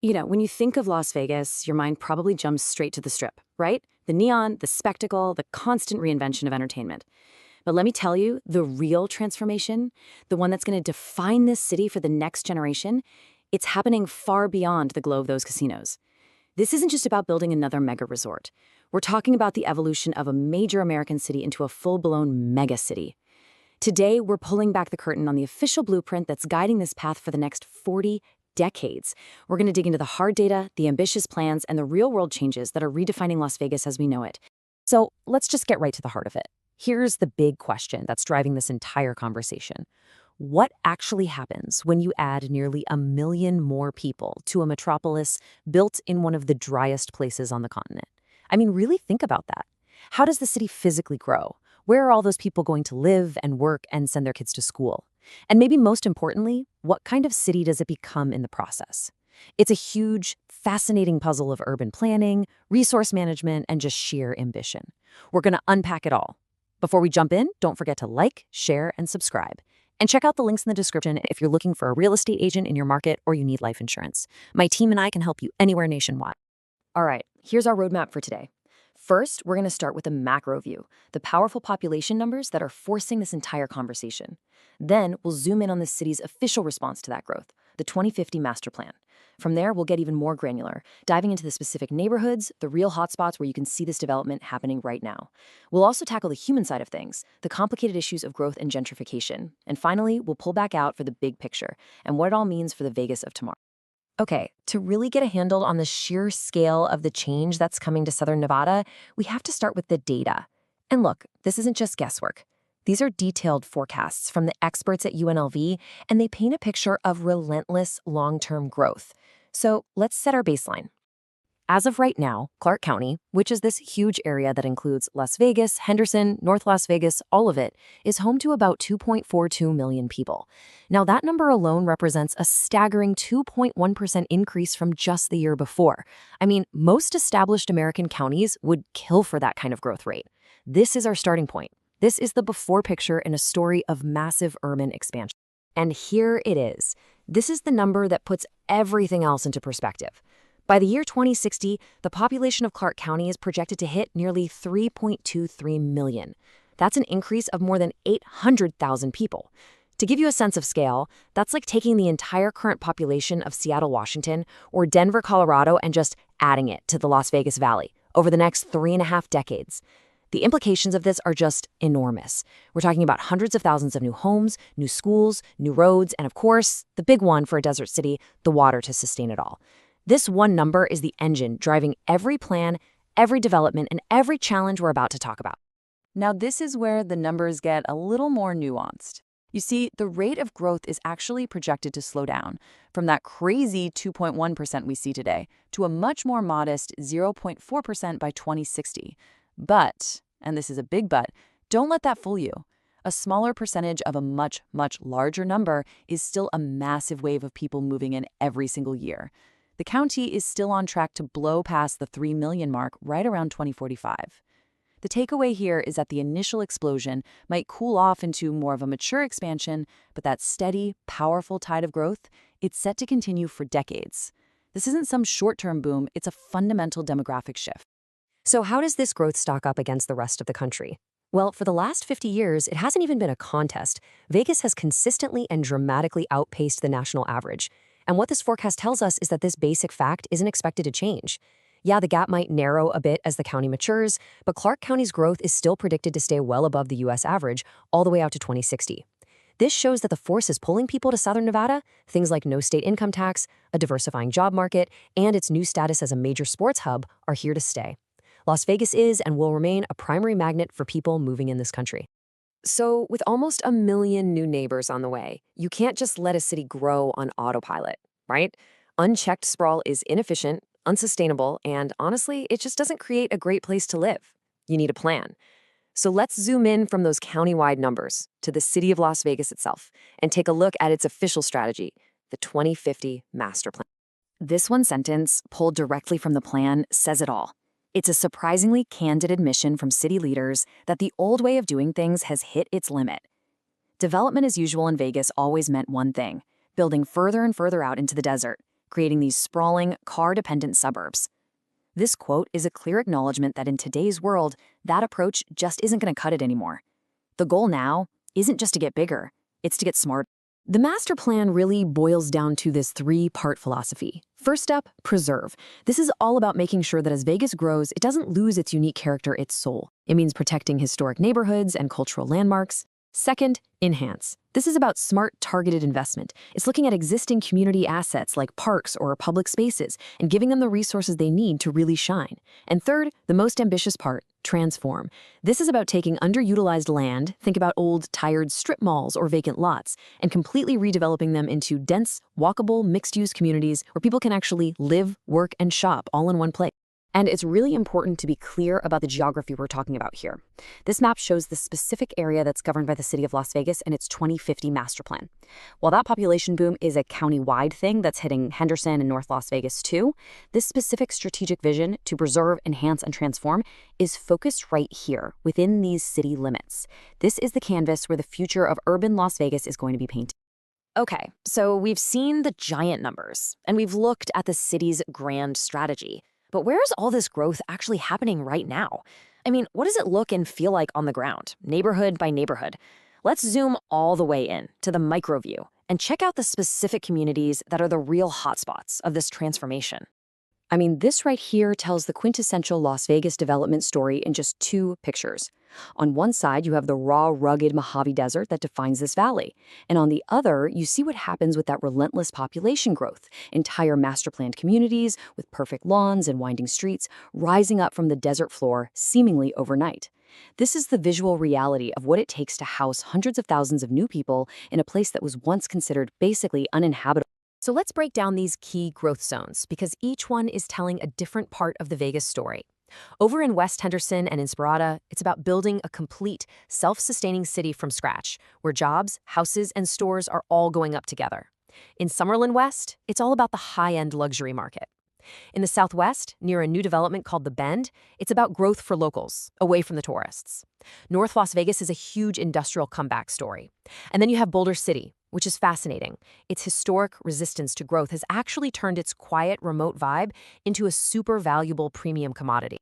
When you think of Las Vegas, your mind probably jumps straight to the Strip, right? The neon, the spectacle, the constant reinvention of entertainment. But let me tell you, the real transformation, the one that's going to define this city for the next generation, it's happening far beyond the glow of those casinos. This isn't just about building another mega resort. We're talking about the evolution of a major American city into a full-blown megacity. Today, we're pulling back the curtain on the official blueprint that's guiding this path for the next 40 decades. We're going to dig into the hard data, the ambitious plans, and the real-world changes that are redefining Las Vegas as we know it. So let's just get right to the heart of it. Here's the big question that's driving this entire conversation. What actually happens when you add nearly 1 million more people to a metropolis built in one of the driest places on the continent? I mean, really think about that. How does the city physically grow? Where are all those people going to live and work and send their kids to school? And maybe most importantly, what kind of city does it become in the process? It's a huge, fascinating puzzle of urban planning, resource management, and just sheer ambition. We're going to unpack it all. Before we jump in, don't forget to like, share, and subscribe. And check out the links in the description if you're looking for a real estate agent in your market or you need life insurance. My team and I can help you anywhere nationwide. All right, here's our roadmap for today. First, we're going to start with a macro view, the powerful population numbers that are forcing this entire conversation. Then, we'll zoom in on the city's official response to that growth, the 2050 master plan. From there, we'll get even more granular, diving into the specific neighborhoods, the real hotspots where you can see this development happening right now. We'll also tackle the human side of things, the complicated issues of growth and gentrification. And finally, we'll pull back out for the big picture and what it all means for the Vegas of tomorrow. Okay, to really get a handle on the sheer scale of the change that's coming to Southern Nevada, we have to start with the data. And look, this isn't just guesswork. These are detailed forecasts from the experts at UNLV, and they paint a picture of relentless long-term growth. So let's set our baseline. As of right now, Clark County, which is this huge area that includes Las Vegas, Henderson, North Las Vegas, all of it, is home to about 2.42 million people. Now, that number alone represents a staggering 2.1% increase from just the year before. I mean, most established American counties would kill for that kind of growth rate. This is our starting point. This is the before picture in a story of massive urban expansion. And here it is. This is the number that puts everything else into perspective. By the year 2060, the population of Clark County is projected to hit nearly 3.23 million. That's an increase of more than 800,000 people. To give you a sense of scale, that's like taking the entire current population of Seattle, Washington, or Denver, Colorado, and just adding it to the Las Vegas Valley over the next 3.5 decades. The implications of this are just enormous. We're talking about hundreds of thousands of new homes, new schools, new roads, and of course, the big one for a desert city, the water to sustain it all. This one number is the engine driving every plan, every development, and every challenge we're about to talk about. Now, this is where the numbers get a little more nuanced. You see, the rate of growth is actually projected to slow down from that crazy 2.1% we see today to a much more modest 0.4% by 2060. But, and this is a big but, don't let that fool you. A smaller percentage of a much, much larger number is still a massive wave of people moving in every single year. The county is still on track to blow past the 3 million mark right around 2045. The takeaway here is that the initial explosion might cool off into more of a mature expansion, but that steady, powerful tide of growth, it's set to continue for decades. This isn't some short-term boom, it's a fundamental demographic shift. So how does this growth stack up against the rest of the country? Well, for the last 50 years, it hasn't even been a contest. Vegas has consistently and dramatically outpaced the national average. And what this forecast tells us is that this basic fact isn't expected to change. Yeah, the gap might narrow a bit as the county matures, but Clark County's growth is still predicted to stay well above the U.S. average all the way out to 2060. This shows that the forces pulling people to Southern Nevada, things like no state income tax, a diversifying job market, and its new status as a major sports hub, are here to stay. Las Vegas is and will remain a primary magnet for people moving in this country. So, with almost 1 million new neighbors on the way, you can't just let a city grow on autopilot, right? Unchecked sprawl is inefficient, unsustainable, and honestly, it just doesn't create a great place to live. You need a plan. So let's zoom in from those countywide numbers to the city of Las Vegas itself and take a look at its official strategy, the 2050 Master Plan. This one sentence, pulled directly from the plan, says it all. It's a surprisingly candid admission from city leaders that the old way of doing things has hit its limit. Development as usual in Vegas always meant one thing: building further and further out into the desert. creating these sprawling, car-dependent suburbs. This quote is a clear acknowledgement that in today's world, that approach just isn't going to cut it anymore. The goal now isn't just to get bigger, it's to get smarter. The master plan really boils down to this three-part philosophy. First up, preserve. This is all about making sure that as Vegas grows, it doesn't lose its unique character, its soul. It means protecting historic neighborhoods and cultural landmarks. Second, enhance. This is about smart, targeted investment. It's looking at existing community assets like parks or public spaces and giving them the resources they need to really shine. And third, the most ambitious part, transform. This is about taking underutilized land, think about old, tired strip malls or vacant lots, and completely redeveloping them into dense, walkable, mixed-use communities where people can actually live, work, and shop all in one place. And it's really important to be clear about the geography we're talking about here. This map shows the specific area that's governed by the city of Las Vegas and its 2050 master plan. While that population boom is a county-wide thing that's hitting Henderson and North Las Vegas too, this specific strategic vision to preserve, enhance, and transform is focused right here, within these city limits. This is the canvas where the future of urban Las Vegas is going to be painted. Okay, so we've seen the giant numbers, and we've looked at the city's grand strategy. But where's all this growth actually happening right now? I mean, what does it look and feel like on the ground, neighborhood by neighborhood? Let's zoom all the way in to the micro view and check out the specific communities that are the real hotspots of this transformation. I mean, this right here tells the quintessential Las Vegas development story in just two pictures. On one side, you have the raw, rugged Mojave Desert that defines this valley. And on the other, you see what happens with that relentless population growth. Entire master-planned communities with perfect lawns and winding streets rising up from the desert floor seemingly overnight. This is the visual reality of what it takes to house hundreds of thousands of new people in a place that was once considered basically uninhabitable. So let's break down these key growth zones, because each one is telling a different part of the Vegas story. Over in West Henderson and Inspirada, it's about building a complete, self-sustaining city from scratch, where jobs, houses, and stores are all going up together. In Summerlin West, it's all about the high-end luxury market. In the Southwest, near a new development called The Bend, it's about growth for locals, away from the tourists. North Las Vegas is a huge industrial comeback story. And then you have Boulder City, which is fascinating. Its historic resistance to growth has actually turned its quiet, remote vibe into a super valuable premium commodity.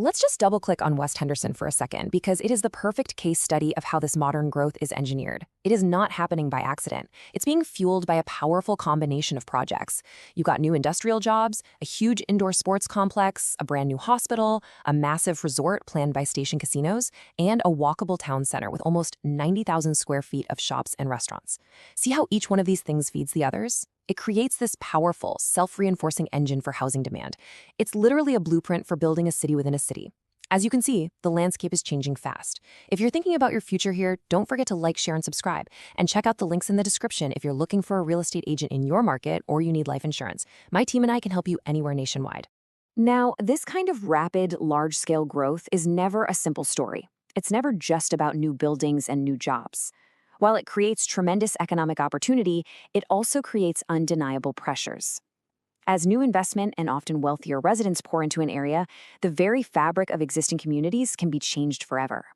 Let's just double-click on West Henderson for a second, because it is the perfect case study of how this modern growth is engineered. It is not happening by accident. It's being fueled by a powerful combination of projects. You've got new industrial jobs, a huge indoor sports complex, a brand new hospital, a massive resort planned by Station Casinos, and a walkable town center with almost 90,000 square feet of shops and restaurants. See how each one of these things feeds the others? It creates this powerful, self-reinforcing engine for housing demand. It's literally a blueprint for building a city within a city. As you can see, the landscape is changing fast. If you're thinking about your future here, don't forget to like, share, and subscribe. And check out the links in the description if you're looking for a real estate agent in your market or you need life insurance. My team and I can help you anywhere nationwide. Now, this kind of rapid, large-scale growth is never a simple story. It's never just about new buildings and new jobs. While it creates tremendous economic opportunity, it also creates undeniable pressures. As new investment and often wealthier residents pour into an area, the very fabric of existing communities can be changed forever.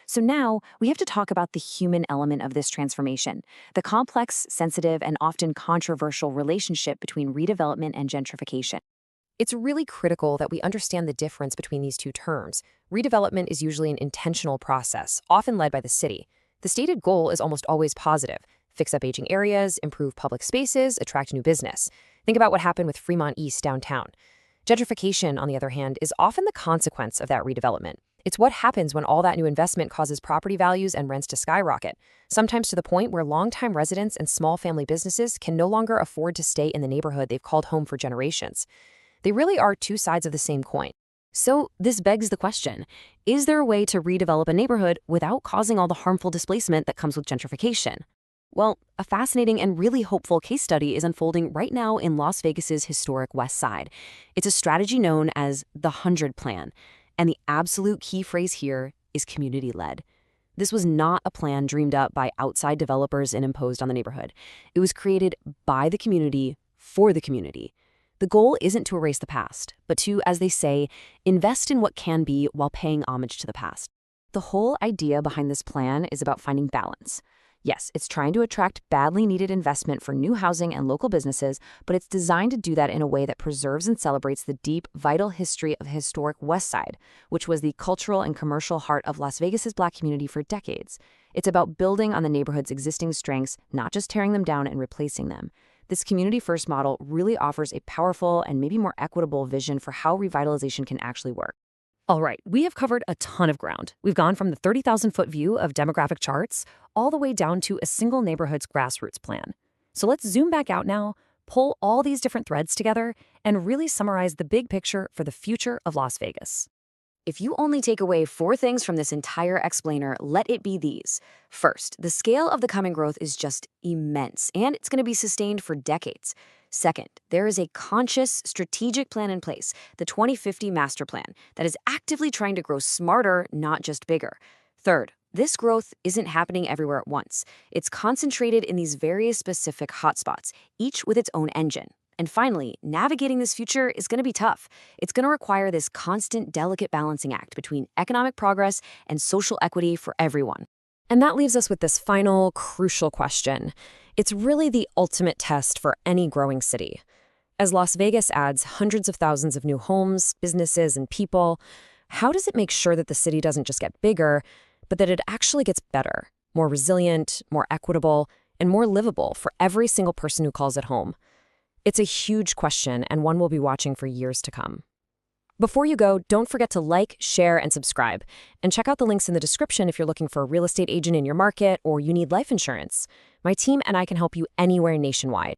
So now, we have to talk about the human element of this transformation, the complex, sensitive, and often controversial relationship between redevelopment and gentrification. It's really critical that we understand the difference between these two terms. Redevelopment is usually an intentional process, often led by the city. The stated goal is almost always positive: fix up aging areas, improve public spaces, attract new business. Think about what happened with Fremont East downtown. Gentrification, on the other hand, is often the consequence of that redevelopment. It's what happens when all that new investment causes property values and rents to skyrocket, sometimes to the point where longtime residents and small family businesses can no longer afford to stay in the neighborhood they've called home for generations. They really are two sides of the same coin. So this begs the question, is there a way to redevelop a neighborhood without causing all the harmful displacement that comes with gentrification? Well, a fascinating and really hopeful case study is unfolding right now in Las Vegas's historic West Side. It's a strategy known as the 100 Plan, and the absolute key phrase here is community-led. This was not a plan dreamed up by outside developers and imposed on the neighborhood. It was created by the community for the community. The goal isn't to erase the past, but to, as they say, invest in what can be while paying homage to the past. The whole idea behind this plan is about finding balance. Yes, it's trying to attract badly needed investment for new housing and local businesses, but it's designed to do that in a way that preserves and celebrates the deep, vital history of the historic West Side, which was the cultural and commercial heart of Las Vegas's Black community for decades. It's about building on the neighborhood's existing strengths, not just tearing them down and replacing them. This community-first model really offers a powerful and maybe more equitable vision for how revitalization can actually work. All right, we have covered a ton of ground. We've gone from the 30,000-foot view of demographic charts all the way down to a single neighborhood's grassroots plan. So let's zoom back out now, pull all these different threads together, and really summarize the big picture for the future of Las Vegas. If you only take away 4 things from this entire explainer, let it be these. First, the scale of the coming growth is just immense, and it's going to be sustained for decades. Second, there is a conscious, strategic plan in place, the 2050 Master Plan, that is actively trying to grow smarter, not just bigger. Third, this growth isn't happening everywhere at once. It's concentrated in these various specific hotspots, each with its own engine. And finally, navigating this future is going to be tough. It's going to require this constant, delicate balancing act between economic progress and social equity for everyone. And that leaves us with this final, crucial question. It's really the ultimate test for any growing city. As Las Vegas adds hundreds of thousands of new homes, businesses, and people, how does it make sure that the city doesn't just get bigger, but that it actually gets better, more resilient, more equitable, and more livable for every single person who calls it home? It's a huge question and one we'll be watching for years to come. Before you go, don't forget to like, share, and subscribe. And check out the links in the description if you're looking for a real estate agent in your market or you need life insurance. My team and I can help you anywhere nationwide.